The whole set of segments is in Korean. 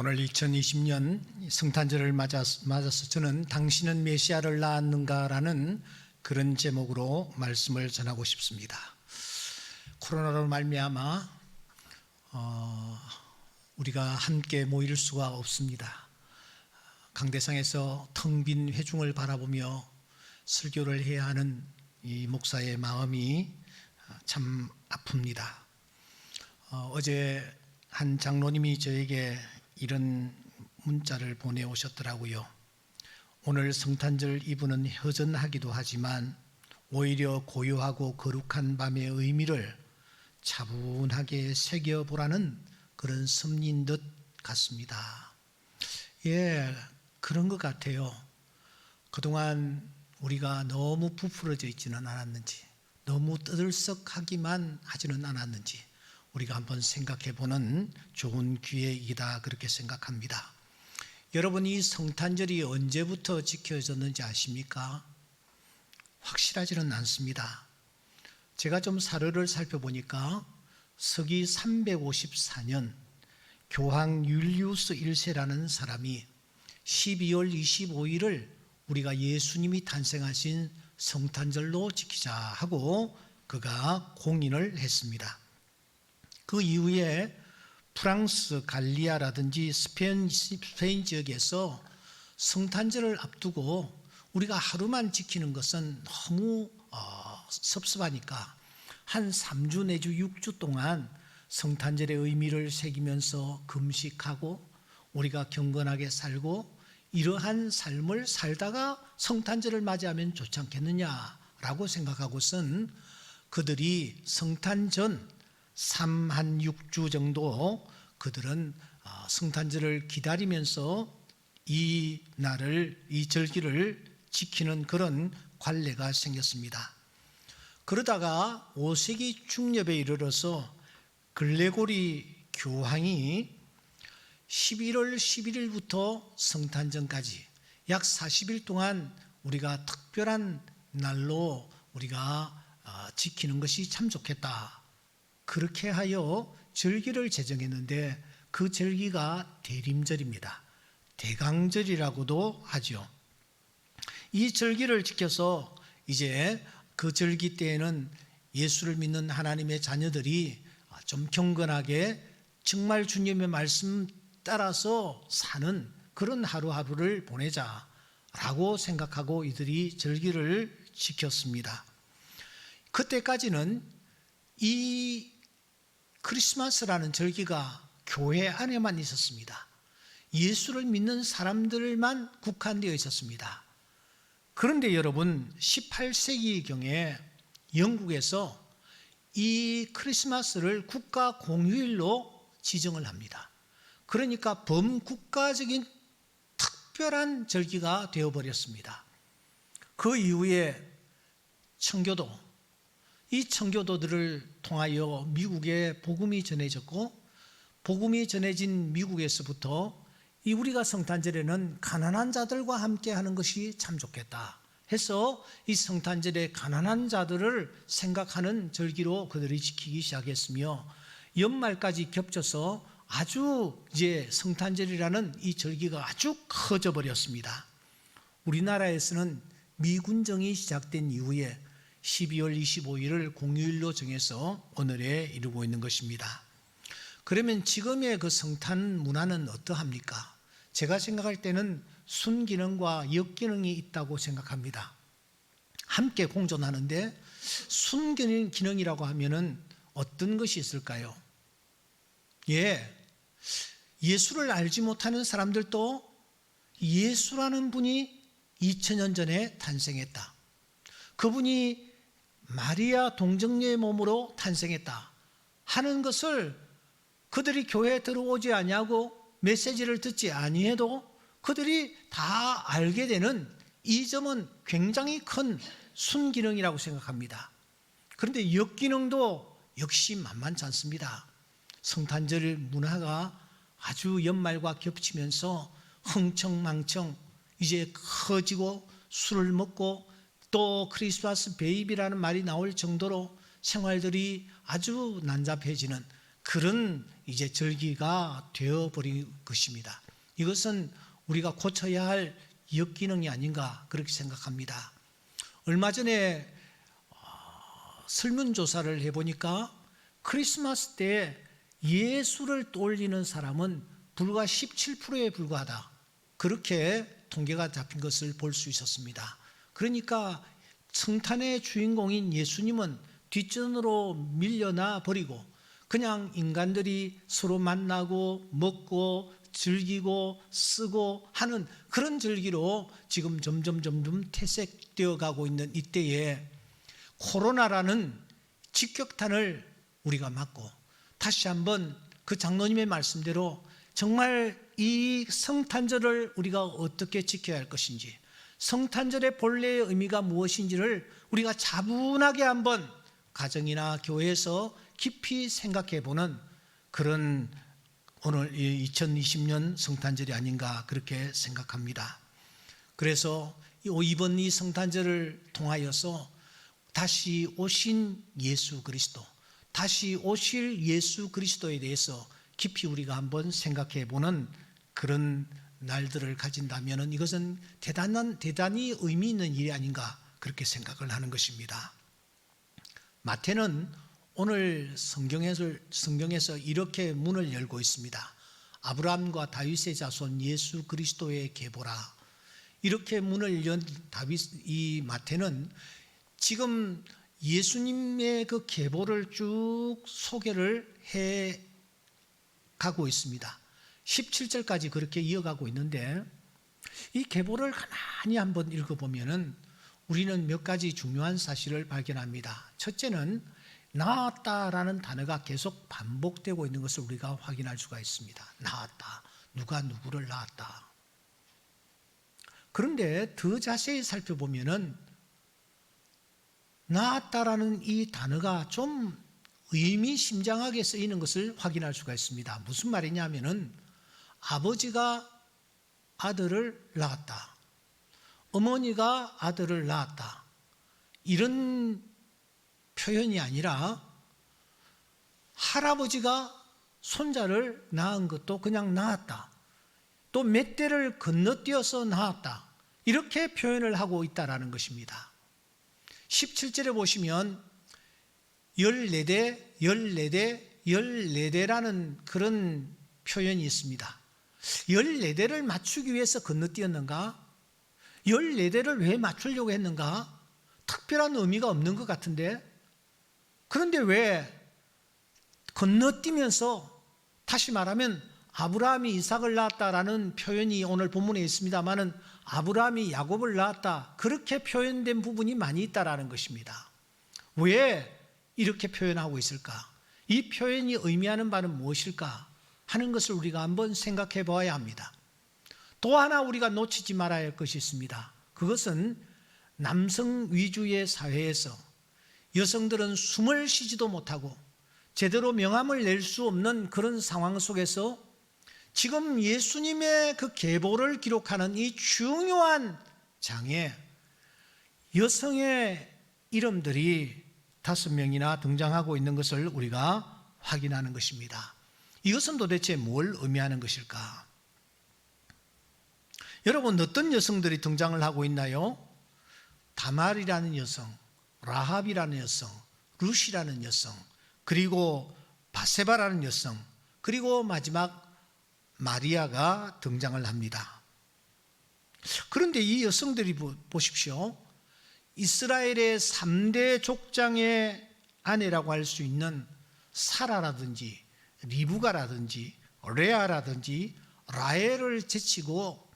오늘 2020년 성탄절을 맞아서 저는 당신은 메시아를 낳았는가라는 그런 제목으로 말씀을 전하고 싶습니다. 코로나로 말미암아 우리가 함께 모일 수가 없습니다. 강대상에서 텅 빈 회중을 바라보며 설교를 해야 하는 이 목사의 마음이 참 아픕니다. 어제 한 장로님이 저에게 이런 문자를 보내오셨더라고요. 오늘 성탄절 이브는 허전하기도 하지만 오히려 고요하고 거룩한 밤의 의미를 차분하게 새겨보라는 그런 섭리인 듯 같습니다. 예, 그런 것 같아요. 그동안 우리가 너무 부풀어져 있지는 않았는지, 너무 떠들썩하기만 하지는 않았는지 우리가 한번 생각해보는 좋은 기회이다, 그렇게 생각합니다. 여러분, 이 성탄절이 언제부터 지켜졌는지 아십니까? 확실하지는 않습니다. 제가 좀 사료를 살펴보니까 서기 354년 교황 율리우스 1세라는 사람이 12월 25일을 우리가 예수님이 탄생하신 성탄절로 지키자 하고 그가 공인을 했습니다. 그 이후에 프랑스 갈리아라든지 스페인 지역에서 성탄절을 앞두고 우리가 하루만 지키는 것은 너무 섭섭하니까 한 3주 내지 6주 동안 성탄절의 의미를 새기면서 금식하고 우리가 경건하게 살고 이러한 삶을 살다가 성탄절을 맞이하면 좋지 않겠느냐라고 생각하고선 그들이 성탄 전 3한 6주 정도 그들은 성탄절을 기다리면서 이 날을, 이 절기를 지키는 그런 관례가 생겼습니다. 그러다가 5세기 중엽에 이르러서 글레고리 교황이 11월 11일부터 성탄절까지 약 40일 동안 우리가 특별한 날로 우리가 지키는 것이 참 좋겠다, 그렇게 하여 절기를 제정했는데 그 절기가 대림절입니다. 대강절이라고도 하죠. 이 절기를 지켜서 이제 그 절기 때에는 예수를 믿는 하나님의 자녀들이 좀 경건하게 정말 주님의 말씀 따라서 사는 그런 하루하루를 보내자라고 생각하고 이들이 절기를 지켰습니다. 그때까지는 이 크리스마스라는 절기가 교회 안에만 있었습니다. 예수를 믿는 사람들만 국한되어 있었습니다. 그런데 여러분, 18세기경에 영국에서 이 크리스마스를 국가 공휴일로 지정을 합니다. 그러니까 범국가적인 특별한 절기가 되어버렸습니다. 그 이후에 이 청교도들을 통하여 미국에 복음이 전해졌고, 복음이 전해진 미국에서부터 이 우리가 성탄절에는 가난한 자들과 함께 하는 것이 참 좋겠다 해서 이 성탄절에 가난한 자들을 생각하는 절기로 그들이 지키기 시작했으며, 연말까지 겹쳐서 아주 이제 성탄절이라는 이 절기가 아주 커져 버렸습니다. 우리나라에서는 미군정이 시작된 이후에 12월 25일을 공휴일로 정해서 오늘에 이르고 있는 것입니다. 그러면 지금의 그 성탄 문화는 어떠합니까? 제가 생각할 때는 순기능과 역기능이 있다고 생각합니다. 함께 공존하는데 순기능이라고 하면은 어떤 것이 있을까요? 예수를 알지 못하는 사람들도 예수라는 분이 2000년 전에 탄생했다, 그분이 마리아 동정녀의 몸으로 탄생했다 하는 것을 그들이 교회에 들어오지 아니하고 메시지를 듣지 아니해도 그들이 다 알게 되는 이 점은 굉장히 큰 순기능이라고 생각합니다. 그런데 역기능도 역시 만만치 않습니다. 성탄절 문화가 아주 연말과 겹치면서 흥청망청 이제 커지고 술을 먹고 또 크리스마스 베이비라는 말이 나올 정도로 생활들이 아주 난잡해지는 그런 이제 절기가 되어버린 것입니다. 이것은 우리가 고쳐야 할 역기능이 아닌가 그렇게 생각합니다. 얼마 전에 설문조사를 해보니까 크리스마스 때 예수를 떠올리는 사람은 불과 17%에 불과하다. 그렇게 통계가 잡힌 것을 볼 수 있었습니다. 그러니까 성탄의 주인공인 예수님은 뒷전으로 밀려나 버리고 그냥 인간들이 서로 만나고 먹고 즐기고 쓰고 하는 그런 절기로 지금 점점 퇴색되어 가고 있는 이때에 코로나라는 직격탄을 우리가 맞고 다시 한번 그 장로님의 말씀대로 정말 이 성탄절을 우리가 어떻게 지켜야 할 것인지, 성탄절의 본래의 의미가 무엇인지를 우리가 차분하게 한번 가정이나 교회에서 깊이 생각해 보는 그런 오늘 2020년 성탄절이 아닌가 그렇게 생각합니다. 그래서 이번 이 성탄절을 통하여서 다시 오신 예수 그리스도, 다시 오실 예수 그리스도에 대해서 깊이 우리가 한번 생각해 보는 그런 날들을 가진다면 이것은 대단히 의미 있는 일이 아닌가 그렇게 생각을 하는 것입니다. 마태는 오늘 성경에서 이렇게 문을 열고 있습니다. 아브라함과 다윗의 자손 예수 그리스도의 계보라. 이렇게 문을 연 이 마태는 지금 예수님의 그 계보를 쭉 소개를 해 가고 있습니다. 17절까지 그렇게 이어가고 있는데 이 계보를 가만히 한번 읽어보면 우리는 몇 가지 중요한 사실을 발견합니다. 첫째는 나았다라는 단어가 계속 반복되고 있는 것을 우리가 확인할 수가 있습니다. 나았다. 누가 누구를 낳았다. 그런데 더 자세히 살펴보면 나았다라는 이 단어가 좀 의미심장하게 쓰이는 것을 확인할 수가 있습니다. 무슨 말이냐면은 아버지가 아들을 낳았다. 어머니가 아들을 낳았다. 이런 표현이 아니라 할아버지가 손자를 낳은 것도 그냥 낳았다. 또 몇 대를 건너뛰어서 낳았다. 이렇게 표현을 하고 있다라는 것입니다. 17절에 보시면 14대, 14대, 14대라는 그런 표현이 있습니다. 14대를 맞추기 위해서 건너뛰었는가? 14대를 왜 맞추려고 했는가? 특별한 의미가 없는 것 같은데, 그런데 왜 건너뛰면서, 다시 말하면 아브라함이 이삭을 낳았다라는 표현이 오늘 본문에 있습니다만은 아브라함이 야곱을 낳았다, 그렇게 표현된 부분이 많이 있다라는 것입니다. 왜 이렇게 표현하고 있을까? 이 표현이 의미하는 바는 무엇일까 하는 것을 우리가 한번 생각해 보아야 합니다. 또 하나 우리가 놓치지 말아야 할 것이 있습니다. 그것은 남성 위주의 사회에서 여성들은 숨을 쉬지도 못하고 제대로 명함을 낼 수 없는 그런 상황 속에서 지금 예수님의 그 계보를 기록하는 이 중요한 장에 여성의 이름들이 5명이나 등장하고 있는 것을 우리가 확인하는 것입니다. 이것은 도대체 뭘 의미하는 것일까? 여러분, 어떤 여성들이 등장을 하고 있나요? 다말이라는 여성, 라합이라는 여성, 룻이라는 여성, 그리고 바세바라는 여성, 그리고 마지막 마리아가 등장을 합니다. 그런데 이 여성들이 보십시오. 이스라엘의 3대 족장의 아내라고 할 수 있는 사라라든지 리브가라든지 레아라든지 라헬을 제치고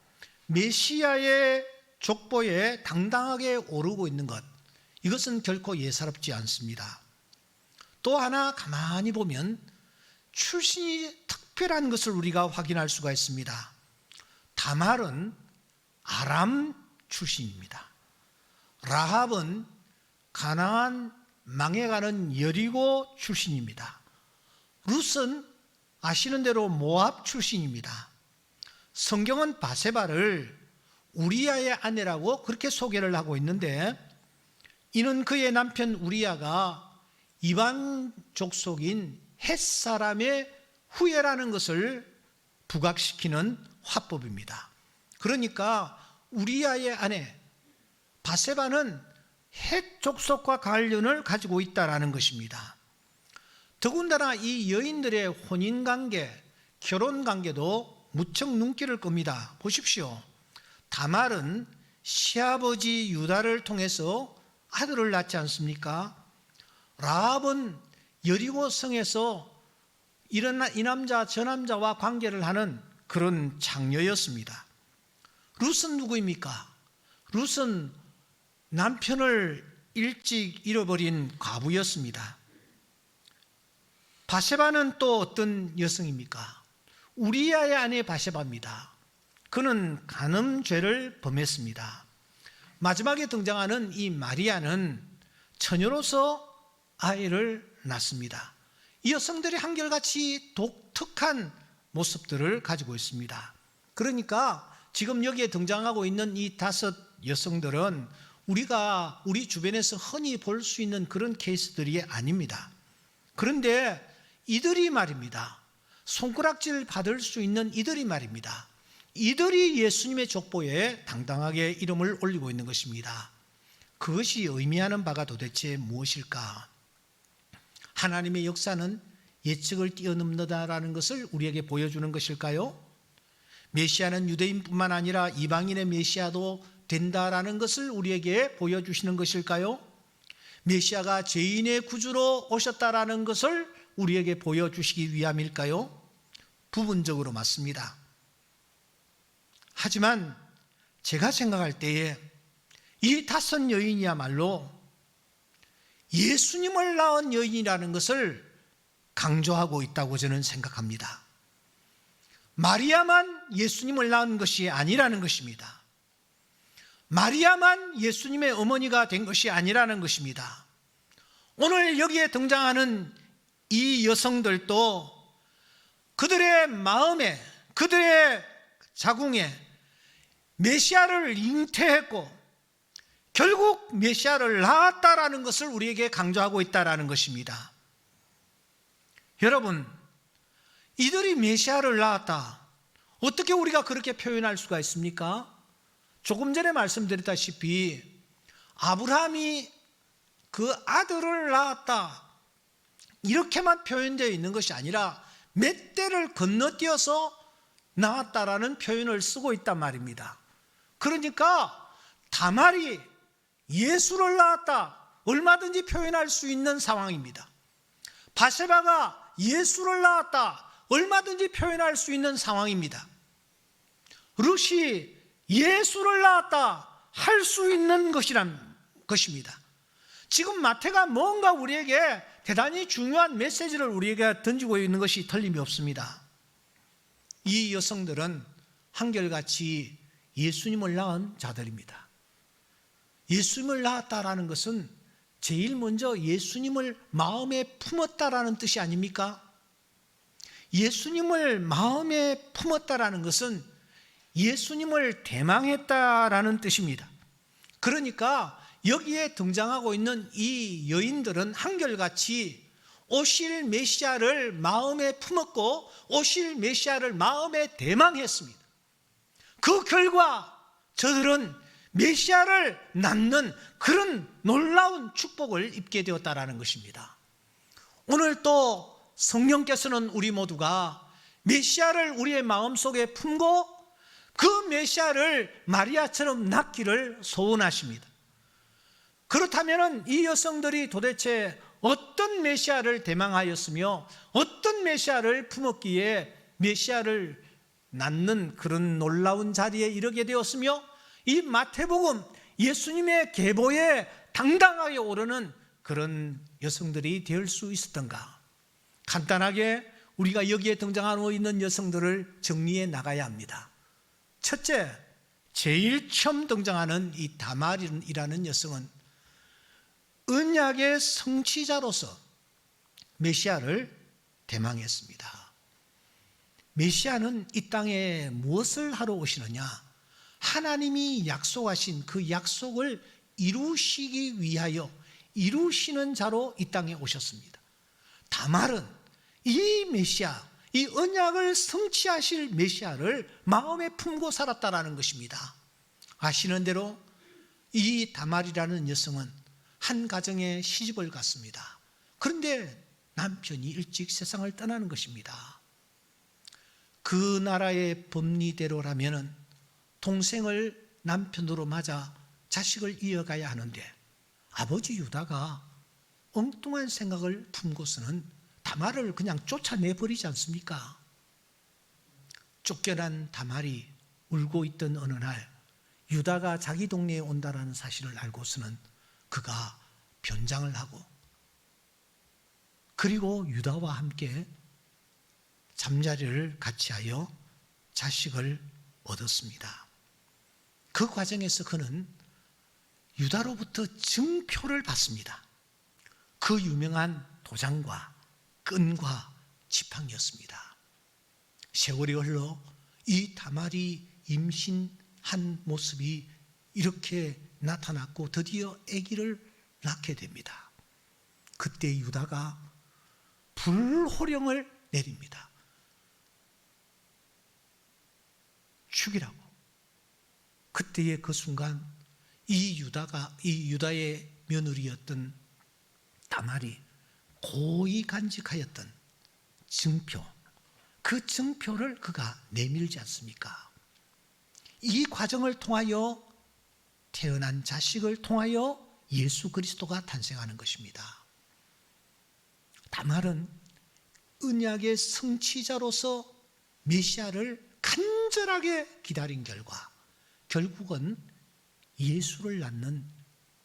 메시아의 족보에 당당하게 오르고 있는 것, 이것은 결코 예사롭지 않습니다. 또 하나 가만히 보면 출신이 특별한 것을 우리가 확인할 수가 있습니다. 다말은 아람 출신입니다. 라합은 가나안 망해가는 여리고 출신입니다. 룻은 아시는 대로 모압 출신입니다. 성경은 바세바를 우리아의 아내라고 그렇게 소개를 하고 있는데, 이는 그의 남편 우리아가 이방 족속인 햇사람의 후예라는 것을 부각시키는 화법입니다. 그러니까 우리아의 아내 바세바는 헷 족속과 관련을 가지고 있다라는 것입니다. 더군다나 이 여인들의 혼인관계, 결혼관계도 무척 눈길을 끕니다. 보십시오. 다말은 시아버지 유다를 통해서 아들을 낳지 않습니까? 라합은 여리고 성에서 이 남자 저 남자와 관계를 하는 그런 장녀였습니다. 룻은 누구입니까? 룻은 남편을 일찍 잃어버린 과부였습니다. 바세바는 또 어떤 여성입니까? 우리아의 아내 바세바입니다. 그는 간음죄를 범했습니다. 마지막에 등장하는 이 마리아는 처녀로서 아이를 낳습니다. 이 여성들이 한결같이 독특한 모습들을 가지고 있습니다. 그러니까 지금 여기에 등장하고 있는 이 5 여성들은 우리가 우리 주변에서 흔히 볼 수 있는 그런 케이스들이 아닙니다. 그런데 이들이 말입니다. 손가락질 받을 수 있는 이들이 말입니다. 이들이 예수님의 족보에 당당하게 이름을 올리고 있는 것입니다. 그것이 의미하는 바가 도대체 무엇일까? 하나님의 역사는 예측을 뛰어넘는다라는 것을 우리에게 보여주는 것일까요? 메시아는 유대인뿐만 아니라 이방인의 메시아도 된다라는 것을 우리에게 보여주시는 것일까요? 메시아가 죄인의 구주로 오셨다라는 것을 우리에게 보여주시기 위함일까요? 부분적으로 맞습니다. 하지만 제가 생각할 때에 이 5 여인이야말로 예수님을 낳은 여인이라는 것을 강조하고 있다고 저는 생각합니다. 마리아만 예수님을 낳은 것이 아니라는 것입니다. 마리아만 예수님의 어머니가 된 것이 아니라는 것입니다. 오늘 여기에 등장하는 이 여성들도 그들의 마음에, 그들의 자궁에 메시아를 잉태했고 결국 메시아를 낳았다라는 것을 우리에게 강조하고 있다라는 것입니다. 여러분, 이들이 메시아를 낳았다. 어떻게 우리가 그렇게 표현할 수가 있습니까? 조금 전에 말씀드렸다시피 아브라함이 그 아들을 낳았다. 이렇게만 표현되어 있는 것이 아니라 몇 대를 건너뛰어서 낳았다라는 표현을 쓰고 있단 말입니다. 그러니까 다말이 예수를 낳았다. 얼마든지 표현할 수 있는 상황입니다. 바세바가 예수를 낳았다. 얼마든지 표현할 수 있는 상황입니다. 룻이 예수를 낳았다. 할 수 있는 것이란 것입니다. 지금 마태가 뭔가 우리에게 대단히 중요한 메시지를 우리에게 던지고 있는 것이 틀림이 없습니다. 이 여성들은 한결같이 예수님을 낳은 자들입니다. 예수님을 낳았다라는 것은 제일 먼저 예수님을 마음에 품었다라는 뜻이 아닙니까? 예수님을 마음에 품었다라는 것은 예수님을 대망했다라는 뜻입니다. 그러니까 여기에 등장하고 있는 이 여인들은 한결같이 오실 메시아를 마음에 품었고 오실 메시아를 마음에 대망했습니다. 그 결과 저들은 메시아를 낳는 그런 놀라운 축복을 입게 되었다라는 것입니다. 오늘 또 성령께서는 우리 모두가 메시아를 우리의 마음속에 품고 그 메시아를 마리아처럼 낳기를 소원하십니다. 그렇다면 이 여성들이 도대체 어떤 메시아를 대망하였으며 어떤 메시아를 품었기에 메시아를 낳는 그런 놀라운 자리에 이르게 되었으며 이 마태복음 예수님의 계보에 당당하게 오르는 그런 여성들이 될 수 있었던가? 간단하게 우리가 여기에 등장하고 있는 여성들을 정리해 나가야 합니다. 첫째, 제일 처음 등장하는 이 다말이라는 여성은 언약의 성취자로서 메시아를 대망했습니다. 메시아는 이 땅에 무엇을 하러 오시느냐? 하나님이 약속하신 그 약속을 이루시기 위하여 이루시는 자로 이 땅에 오셨습니다. 다말은 이 메시아, 이 언약을 성취하실 메시아를 마음에 품고 살았다라는 것입니다. 아시는 대로 이 다말이라는 여성은 한 가정에 시집을 갔습니다. 그런데 남편이 일찍 세상을 떠나는 것입니다. 그 나라의 법리대로라면 동생을 남편으로 맞아 자식을 이어가야 하는데 아버지 유다가 엉뚱한 생각을 품고서는 다말을 그냥 쫓아내버리지 않습니까? 쫓겨난 다말이 울고 있던 어느 날 유다가 자기 동네에 온다라는 사실을 알고서는 그가 변장을 하고 그리고 유다와 함께 잠자리를 같이 하여 자식을 얻었습니다. 그 과정에서 그는 유다로부터 증표를 받습니다. 그 유명한 도장과 끈과 지팡이였습니다. 세월이 흘러 이 다말이 임신한 모습이 이렇게 나타났고 드디어 아기를 낳게 됩니다. 그때 유다가 불호령을 내립니다. 죽이라고. 그때의 그 순간 이 유다의 며느리였던 다말이 고이 간직하였던 증표, 그 증표를 그가 내밀지 않습니까? 이 과정을 통하여 태어난 자식을 통하여 예수 그리스도가 탄생하는 것입니다. 다말은 언약의 성취자로서 메시아를 간절하게 기다린 결과 결국은 예수를 낳는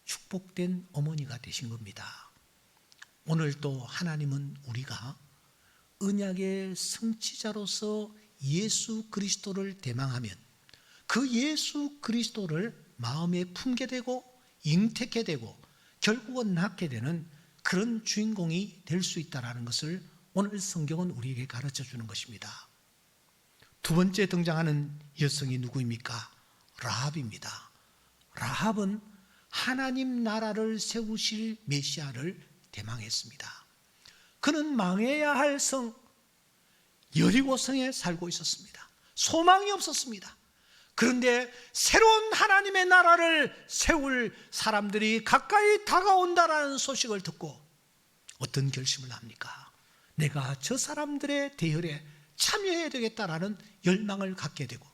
축복된 어머니가 되신 겁니다. 오늘도 하나님은 우리가 언약의 성취자로서 예수 그리스도를 대망하면 그 예수 그리스도를 마음에 품게 되고 잉태케 되고 결국은 낳게 되는 그런 주인공이 될 수 있다는 것을 오늘 성경은 우리에게 가르쳐 주는 것입니다. 두 번째 등장하는 여성이 누구입니까? 라합입니다. 라합은 하나님 나라를 세우실 메시아를 대망했습니다. 그는 망해야 할 성 여리고성에 살고 있었습니다. 소망이 없었습니다. 그런데 새로운 하나님의 나라를 세울 사람들이 가까이 다가온다라는 소식을 듣고 어떤 결심을 합니까? 내가 저 사람들의 대열에 참여해야 되겠다라는 열망을 갖게 되고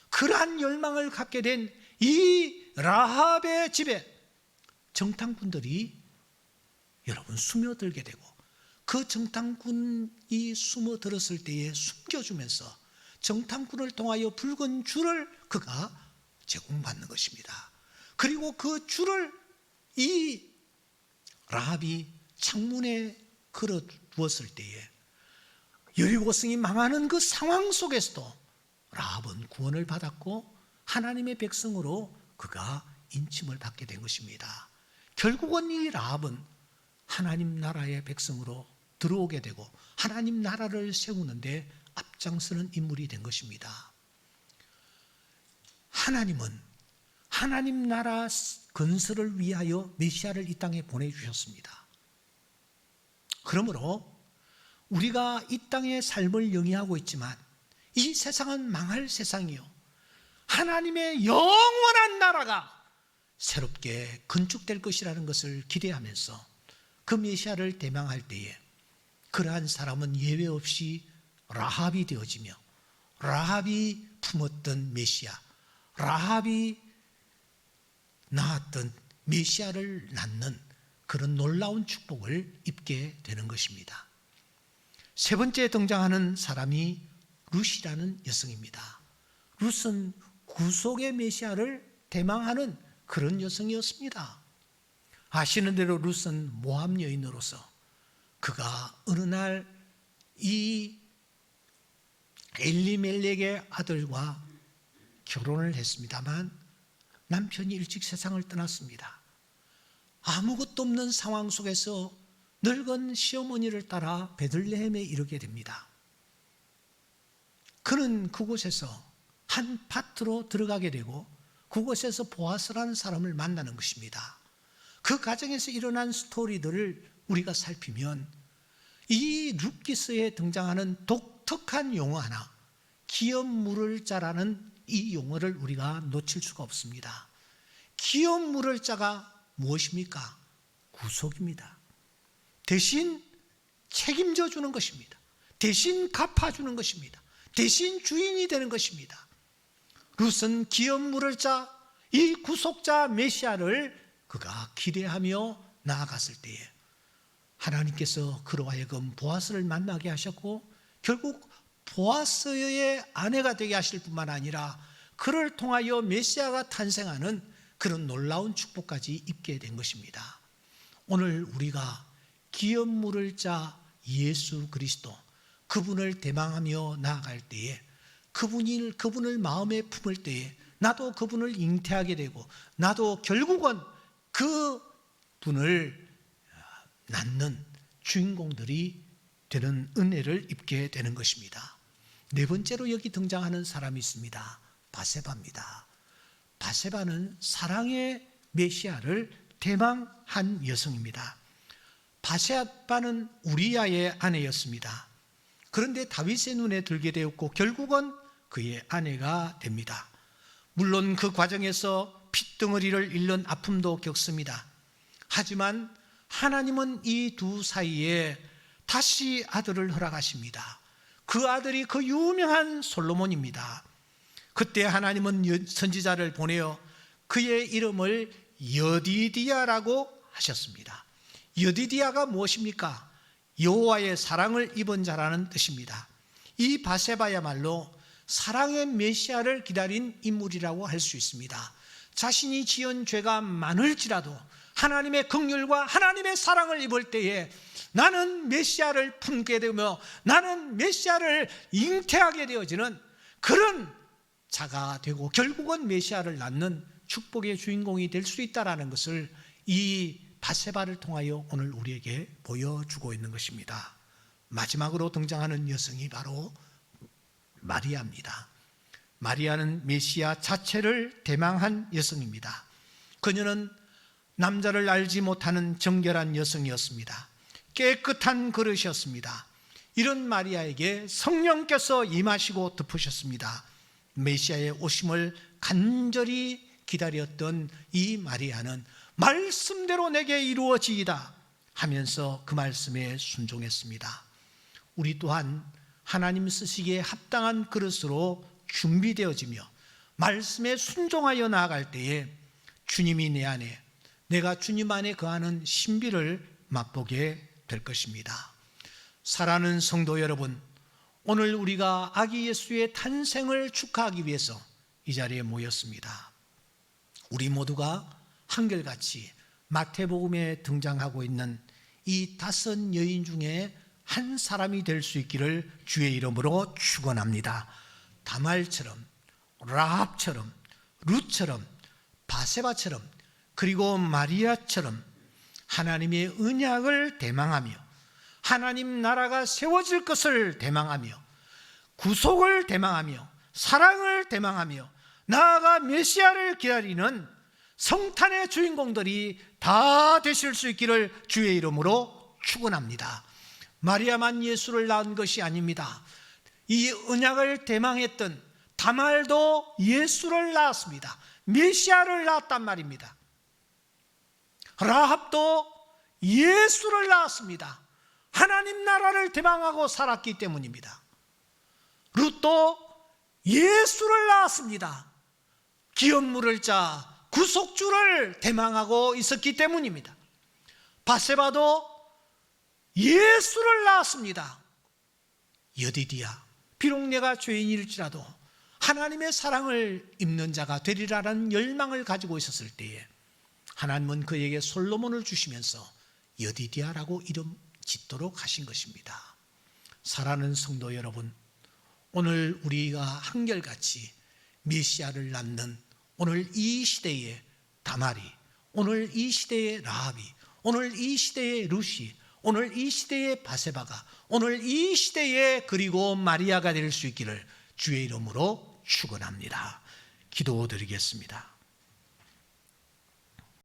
그러한 열망을 갖게 된 이 라합의 집에 정탐꾼들이 여러분 스며들게 되고 그 정탐꾼이 숨어들었을 때에 숨겨주면서 정탐꾼을 통하여 붉은 줄을 그가 제공받는 것입니다. 그리고 그 줄을 이 라합이 창문에 걸어 두었을 때에 여리고성이 망하는 그 상황 속에서도 라합은 구원을 받았고 하나님의 백성으로 그가 인침을 받게 된 것입니다. 결국은 이 라합은 하나님 나라의 백성으로 들어오게 되고 하나님 나라를 세우는데 앞장서는 인물이 된 것입니다. 하나님은 하나님 나라 건설을 위하여 메시아를 이 땅에 보내주셨습니다. 그러므로 우리가 이 땅의 삶을 영위하고 있지만 이 세상은 망할 세상이요 하나님의 영원한 나라가 새롭게 건축될 것이라는 것을 기대하면서 그 메시아를 대망할 때에 그러한 사람은 예외 없이 라합이 되어지며 라합이 품었던 메시아, 라합이 낳았던 메시아를 낳는 그런 놀라운 축복을 입게 되는 것입니다. 세 번째 등장하는 사람이 룻이라는 여성입니다. 룻은 구속의 메시아를 대망하는 그런 여성이었습니다. 아시는 대로 룻은 모압 여인으로서 그가 어느 날 이 엘리멜렉의 아들과 결혼을 했습니다만 남편이 일찍 세상을 떠났습니다. 아무것도 없는 상황 속에서 늙은 시어머니를 따라 베들레헴에 이르게 됩니다. 그는 그곳에서 한 밭으로 들어가게 되고 그곳에서 보아스라는 사람을 만나는 것입니다. 그 과정에서 일어난 스토리들을 우리가 살피면 이 룻기서에 등장하는 독특한 용어 하나, 기업 물을 자라는 이 용어를 우리가 놓칠 수가 없습니다. 기업 물을 자가 무엇입니까? 구속입니다. 대신 책임져 주는 것입니다. 대신 갚아주는 것입니다. 대신 주인이 되는 것입니다. 룻은 기업 물을 자, 이 구속자 메시아를 그가 기대하며 나아갔을 때에 하나님께서 그로 하여금 보아스를 만나게 하셨고, 결국 보아스의 아내가 되게 하실 뿐만 아니라 그를 통하여 메시아가 탄생하는 그런 놀라운 축복까지 입게 된 것입니다. 오늘 우리가 기업 물을 자 예수 그리스도, 그분을 대망하며 나아갈 때에, 그분을 마음에 품을 때에 나도 그분을 잉태하게 되고, 나도 결국은 그 분을 낳는 주인공들이 되는 은혜를 입게 되는 것입니다. 네 번째로 여기 등장하는 사람이 있습니다. 바세바입니다. 바세바는 사랑의 메시아를 대망한 여성입니다. 바세바는 우리야의 아내였습니다. 그런데 다윗의 눈에 들게 되었고 결국은 그의 아내가 됩니다. 물론 그 과정에서 핏덩어리를 잃는 아픔도 겪습니다. 하지만 하나님은 이 두 사이에 다시 아들을 허락하십니다. 그 아들이 그 유명한 솔로몬입니다. 그때 하나님은 선지자를 보내어 그의 이름을 여디디야라고 하셨습니다. 여디디야가 무엇입니까? 여호와의 사랑을 입은 자라는 뜻입니다. 이 바세바야말로 사랑의 메시아를 기다린 인물이라고 할 수 있습니다. 자신이 지은 죄가 많을지라도 하나님의 긍휼과 하나님의 사랑을 입을 때에 나는 메시아를 품게 되며 나는 메시아를 잉태하게 되어지는 그런 자가 되고 결국은 메시아를 낳는 축복의 주인공이 될 수 있다는 것을 이 바세바를 통하여 오늘 우리에게 보여주고 있는 것입니다. 마지막으로 등장하는 여성이 바로 마리아입니다. 마리아는 메시아 자체를 대망한 여성입니다. 그녀는 남자를 알지 못하는 정결한 여성이었습니다. 깨끗한 그릇이었습니다. 이런 마리아에게 성령께서 임하시고 덮으셨습니다. 메시아의 오심을 간절히 기다렸던 이 마리아는 말씀대로 내게 이루어지이다 하면서 그 말씀에 순종했습니다. 우리 또한 하나님 쓰시기에 합당한 그릇으로 준비되어지며 말씀에 순종하여 나아갈 때에 주님이 내 안에, 내가 주님 안에 거하는 신비를 맛보게 될 것입니다. 사랑하는 성도 여러분, 오늘 우리가 아기 예수의 탄생을 축하하기 위해서 이 자리에 모였습니다. 우리 모두가 한결같이 마태복음에 등장하고 있는 이 5 여인 중에 한 사람이 될 수 있기를 주의 이름으로 축원합니다. 다말처럼, 라합처럼, 룻처럼, 바세바처럼, 그리고 마리아처럼 하나님의 언약을 대망하며 하나님 나라가 세워질 것을 대망하며 구속을 대망하며 사랑을 대망하며 나아가 메시아를 기다리는 성탄의 주인공들이 다 되실 수 있기를 주의 이름으로 축원합니다. 마리아만 예수를 낳은 것이 아닙니다. 이 언약을 대망했던 다말도 예수를 낳았습니다. 메시아를 낳았단 말입니다. 라합도 예수를 낳았습니다. 하나님 나라를 대망하고 살았기 때문입니다. 룻도 예수를 낳았습니다. 기업 물을 자 구속주를 대망하고 있었기 때문입니다. 바세바도 예수를 낳았습니다. 여디디야, 비록 내가 죄인일지라도 하나님의 사랑을 입는 자가 되리라는 열망을 가지고 있었을 때에 하나님은 그에게 솔로몬을 주시면서 여디디야라고 이름 짓도록 하신 것입니다. 사랑하는 성도 여러분, 오늘 우리가 한결같이 메시아를 낳는 오늘 이 시대의 다말이, 오늘 이 시대의 라합이, 오늘 이 시대의 룻이, 오늘 이 시대의 바세바가, 오늘 이 시대의 그리고 마리아가 될 수 있기를 주의 이름으로 축원합니다. 기도드리겠습니다.